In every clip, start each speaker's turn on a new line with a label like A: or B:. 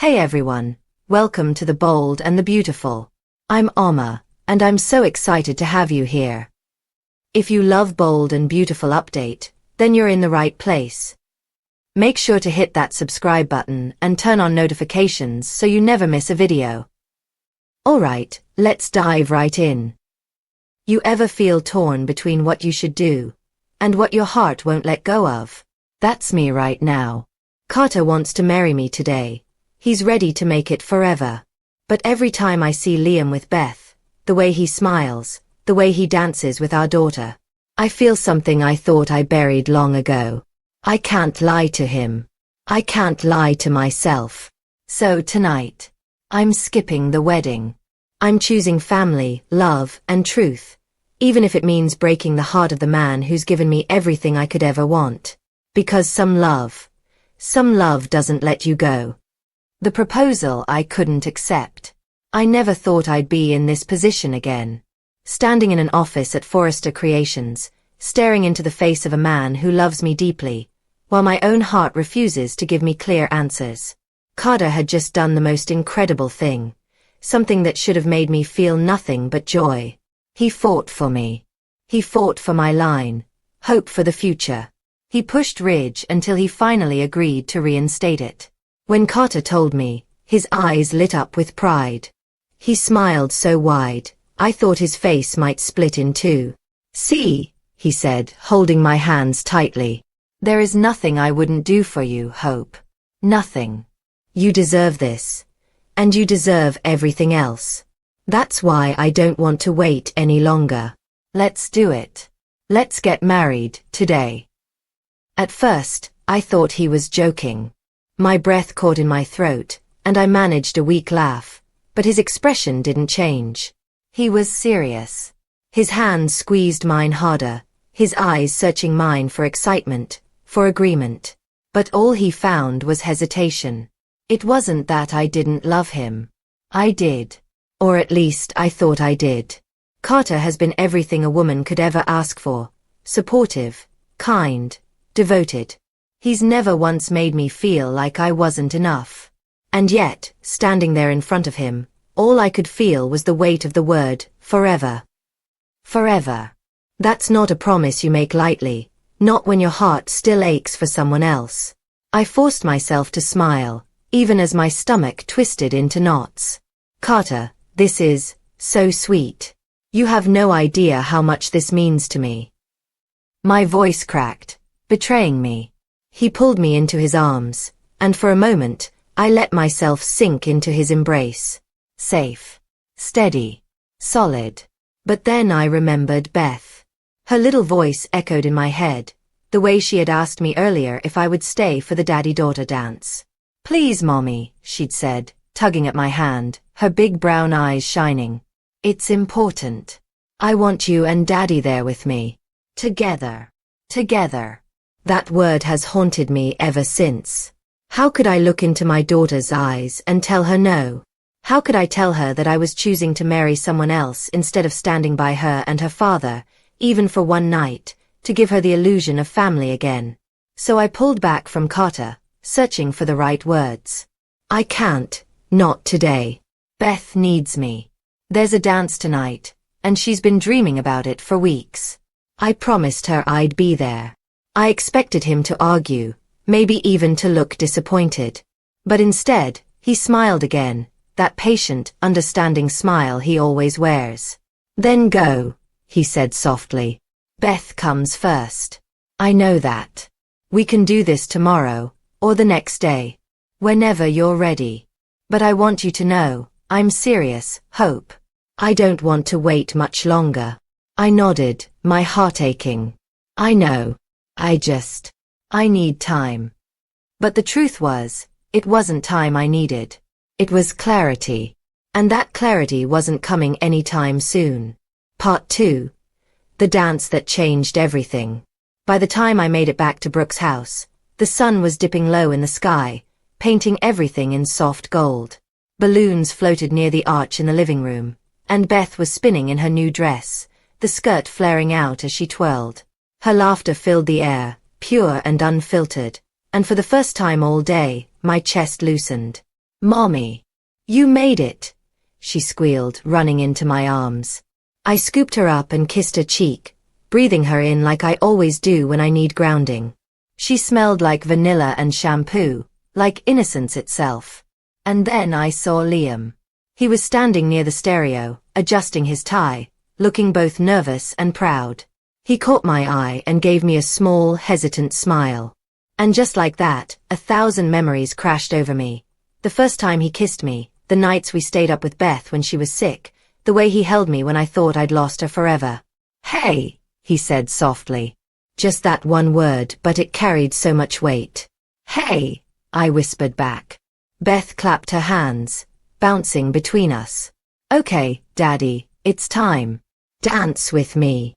A: Hey everyone, welcome to The Bold and the Beautiful. I'm Oma, and I'm so excited to have you here. If you love Bold and Beautiful update, then you're in the right place. Make sure to hit that subscribe button and turn on notifications so you never miss a video. Alright, let's dive right in. You ever feel torn between what you should do and what your heart won't let go of? That's me right now. Carter wants to marry me today. He's ready to make it forever. But every time I see Liam with Beth, the way he smiles, the way he dances with our daughter, I feel something I thought I buried long ago. I can't lie to him. I can't lie to myself. So tonight, I'm skipping the wedding. I'm choosing family, love, and truth, even if it means breaking the heart of the man who's given me everything I could ever want. Because some love doesn't let you go. The proposal I couldn't accept. I never thought I'd be in this position again. Standing in an office at Forrester Creations, staring into the face of a man who loves me deeply, while my own heart refuses to give me clear answers. Carter had just done the most incredible thing, something that should have made me feel nothing but joy. He fought for me. He fought for my line, hope for the future. He pushed Ridge until he finally agreed to reinstate it. When Carter told me, his eyes lit up with pride. He smiled so wide, I thought his face might split in two. "See," he said, holding my hands tightly. "There is nothing I wouldn't do for you, Hope. Nothing. You deserve this. And you deserve everything else. That's why I don't want to wait any longer. Let's do it. Let's get married today." At first, I thought he was joking. My breath caught in my throat, and I managed a weak laugh, but his expression didn't change. He was serious. His hands squeezed mine harder, his eyes searching mine for excitement, for agreement. But all he found was hesitation. It wasn't that I didn't love him. I did. Or at least I thought I did. Carter has been everything a woman could ever ask for. Supportive, kind, devoted. He's never once made me feel like I wasn't enough. And yet, standing there in front of him, all I could feel was the weight of the word, forever. Forever. That's not a promise you make lightly, not when your heart still aches for someone else. I forced myself to smile, even as my stomach twisted into knots. "Carter, this is so sweet. You have no idea how much this means to me." My voice cracked, betraying me. He pulled me into his arms, and for a moment, I let myself sink into his embrace. Safe. Steady. Solid. But then I remembered Beth. Her little voice echoed in my head, the way she had asked me earlier if I would stay for the daddy-daughter dance. "Please, Mommy," she'd said, tugging at my hand, her big brown eyes shining. "It's important. I want you and Daddy there with me. Together. Together." That word has haunted me ever since. How could I look into my daughter's eyes and tell her no? How could I tell her that I was choosing to marry someone else instead of standing by her and her father, even for one night, to give her the illusion of family again? So I pulled back from Carter, searching for the right words. "I can't, not today. Beth needs me. There's a dance tonight, and she's been dreaming about it for weeks. I promised her I'd be there." I expected him to argue, maybe even to look disappointed. But instead, he smiled again, that patient, understanding smile he always wears. "Then go," he said softly. "Beth comes first. I know that. We can do this tomorrow, or the next day. Whenever you're ready. But I want you to know, I'm serious, Hope. I don't want to wait much longer." I nodded, my heart aching. "I know. I need time." But the truth was, it wasn't time I needed. It was clarity. And that clarity wasn't coming anytime soon. Part 2. The dance that changed everything. By the time I made it back to Brooke's house, the sun was dipping low in the sky, painting everything in soft gold. Balloons floated near the arch in the living room, and Beth was spinning in her new dress, the skirt flaring out as she twirled. Her laughter filled the air, pure and unfiltered, and for the first time all day, my chest loosened. Mommy, you made it, she squealed, running into my arms. I scooped her up and kissed her cheek, breathing her in like I always do when I need grounding. She smelled like vanilla and shampoo, like innocence itself. And then I saw Liam. He was standing near the stereo, adjusting his tie, looking both nervous and proud. He caught my eye and gave me a small, hesitant smile. And just like that, 1,000 memories crashed over me. The first time he kissed me, the nights we stayed up with Beth when she was sick, the way he held me when I thought I'd lost her forever. "Hey," he said softly. Just that one word, but it carried so much weight. "Hey," I whispered back. Beth clapped her hands, bouncing between us. "Okay, Daddy, it's time. Dance with me."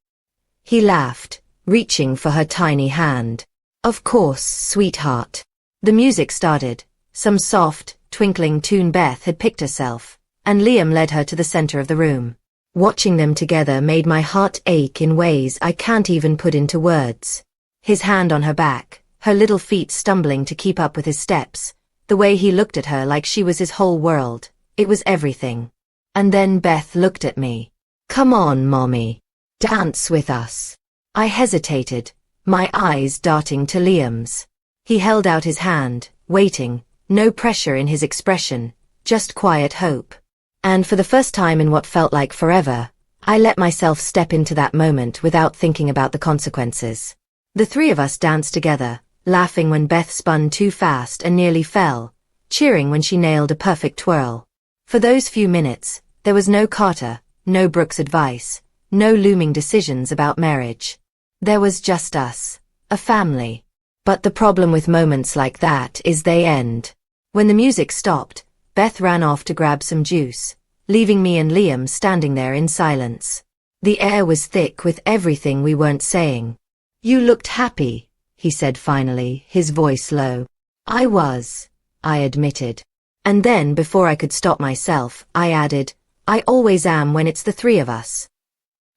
A: He laughed, reaching for her tiny hand. "Of course, sweetheart." The music started, some soft, twinkling tune Beth had picked herself, and Liam led her to the center of the room. Watching them together made my heart ache in ways I can't even put into words. His hand on her back, her little feet stumbling to keep up with his steps, the way he looked at her like she was his whole world, it was everything. And then Beth looked at me. "Come on, Mommy. Dance with us." I hesitated, my eyes darting to Liam's. He held out his hand, waiting, no pressure in his expression, just quiet hope. And for the first time in what felt like forever, I let myself step into that moment without thinking about the consequences. The three of us danced together, laughing when Beth spun too fast and nearly fell, cheering when she nailed a perfect twirl. For those few minutes, there was no Carter, no Brooke's advice, no looming decisions about marriage. There was just us, a family. But the problem with moments like that is they end. When the music stopped, Beth ran off to grab some juice, leaving me and Liam standing there in silence. The air was thick with everything we weren't saying. "You looked happy," he said finally, his voice low. "I was," I admitted. And then, before I could stop myself, I added, "I always am when it's the three of us."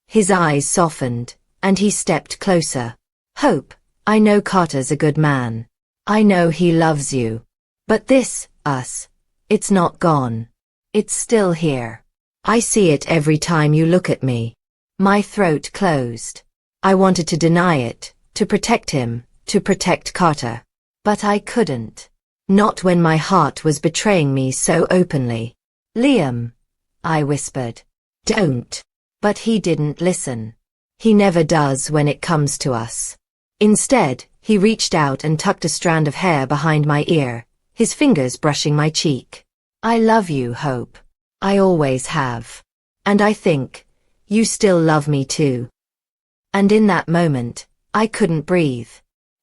A: His eyes softened, and he stepped closer. "Hope, I know Carter's a good man. I know he loves you. But this, us, it's not gone. It's still here. I see it every time you look at me." My throat closed. I wanted to deny it, to protect him, to protect Carter. But I couldn't. Not when my heart was betraying me so openly. "Liam," I whispered. "Don't." But he didn't listen. He never does when it comes to us. Instead, he reached out and tucked a strand of hair behind my ear, his fingers brushing my cheek. "I love you, Hope. I always have. And I think, you still love me too." And in that moment, I couldn't breathe.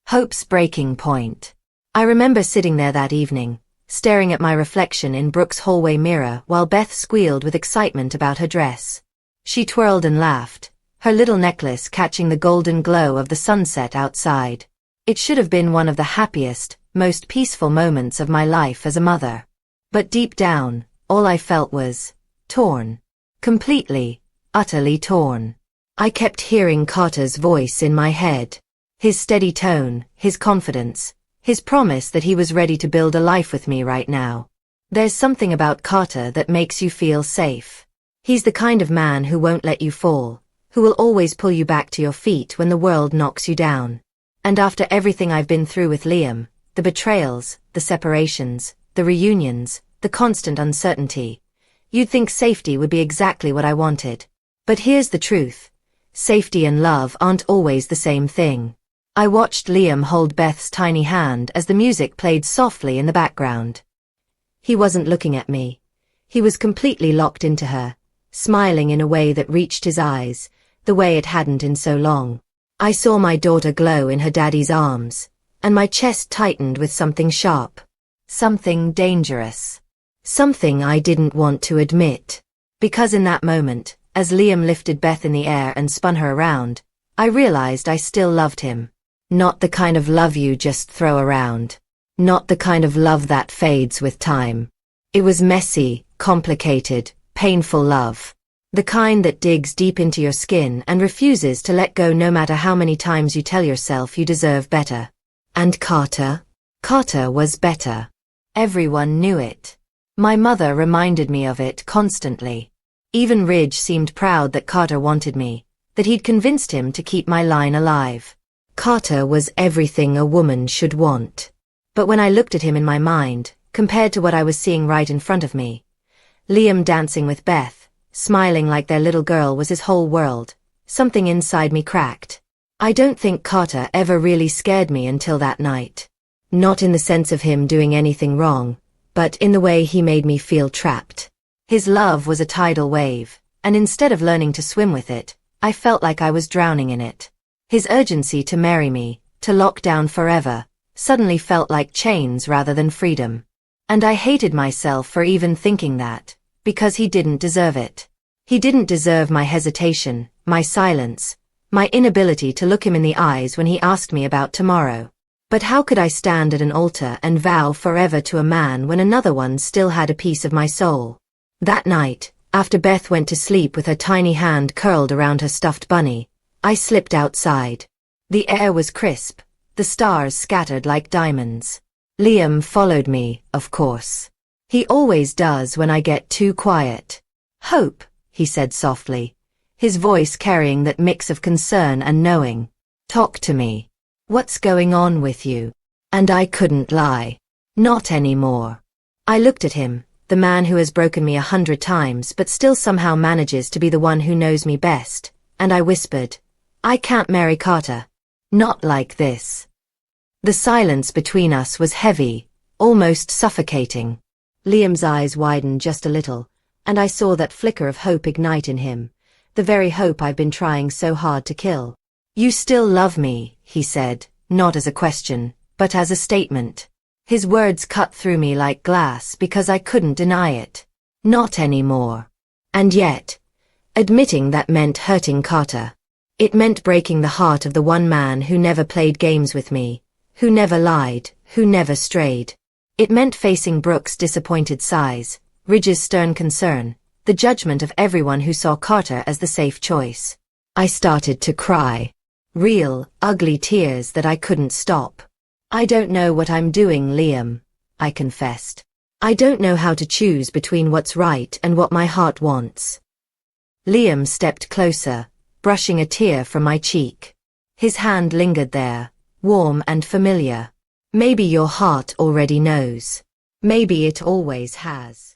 A: Hope's breaking point. I remember sitting there that evening, staring at my reflection in Brooke's hallway mirror while Beth squealed with excitement about her dress. She twirled and laughed, her little necklace catching the golden glow of the sunset outside. It should have been one of the happiest, most peaceful moments of my life as a mother. But deep down, all I felt was torn. Completely, utterly torn. I kept hearing Carter's voice in my head. His steady tone, his confidence, his promise that he was ready to build a life with me right now. There's something about Carter that makes you feel safe. He's the kind of man who won't let you fall, who will always pull you back to your feet when the world knocks you down. And after everything I've been through with Liam, the betrayals, the separations, the reunions, the constant uncertainty, you'd think safety would be exactly what I wanted. But here's the truth. Safety and love aren't always the same thing. I watched Liam hold Beth's tiny hand as the music played softly in the background. He wasn't looking at me. He was completely locked into her, smiling in a way that reached his eyes, the way it hadn't in so long. I saw my daughter glow in her daddy's arms, and my chest tightened with something sharp. Something dangerous. Something I didn't want to admit. Because in that moment, as Liam lifted Beth in the air and spun her around, I realized I still loved him. Not the kind of love you just throw around. Not the kind of love that fades with time. It was messy, complicated, painful love. The kind that digs deep into your skin and refuses to let go no matter how many times you tell yourself you deserve better. And Carter? Carter was better. Everyone knew it. My mother reminded me of it constantly. Even Ridge seemed proud that Carter wanted me, that he'd convinced him to keep my line alive. Carter was everything a woman should want. But when I looked at him in my mind, compared to what I was seeing right in front of me, Liam dancing with Beth, smiling like their little girl was his whole world, something inside me cracked. I don't think Carter ever really scared me until that night. Not in the sense of him doing anything wrong, but in the way he made me feel trapped. His love was a tidal wave, and instead of learning to swim with it, I felt like I was drowning in it. His urgency to marry me, to lock down forever, suddenly felt like chains rather than freedom. And I hated myself for even thinking that, because he didn't deserve it. He didn't deserve my hesitation, my silence, my inability to look him in the eyes when he asked me about tomorrow. But how could I stand at an altar and vow forever to a man when another one still had a piece of my soul? That night, after Beth went to sleep with her tiny hand curled around her stuffed bunny, I slipped outside. The air was crisp, the stars scattered like diamonds. Liam followed me, of course. He always does when I get too quiet. "Hope," he said softly, his voice carrying that mix of concern and knowing. "Talk to me. What's going on with you?" And I couldn't lie. Not anymore. I looked at him, the man who has broken me 100 times but still somehow manages to be the one who knows me best, and I whispered, "I can't marry Carter. Not like this." The silence between us was heavy, almost suffocating. Liam's eyes widened just a little, and I saw that flicker of hope ignite in him, the very hope I've been trying so hard to kill. "You still love me," he said, not as a question, but as a statement. His words cut through me like glass because I couldn't deny it. Not anymore. And yet, admitting that meant hurting Carter. It meant breaking the heart of the one man who never played games with me, who never lied, who never strayed. It meant facing Brooke's disappointed sighs, Ridge's stern concern, the judgment of everyone who saw Carter as the safe choice. I started to cry. Real, ugly tears that I couldn't stop. "I don't know what I'm doing, Liam," I confessed. "I don't know how to choose between what's right and what my heart wants." Liam stepped closer, brushing a tear from my cheek. His hand lingered there, warm and familiar. "Maybe your heart already knows. Maybe it always has."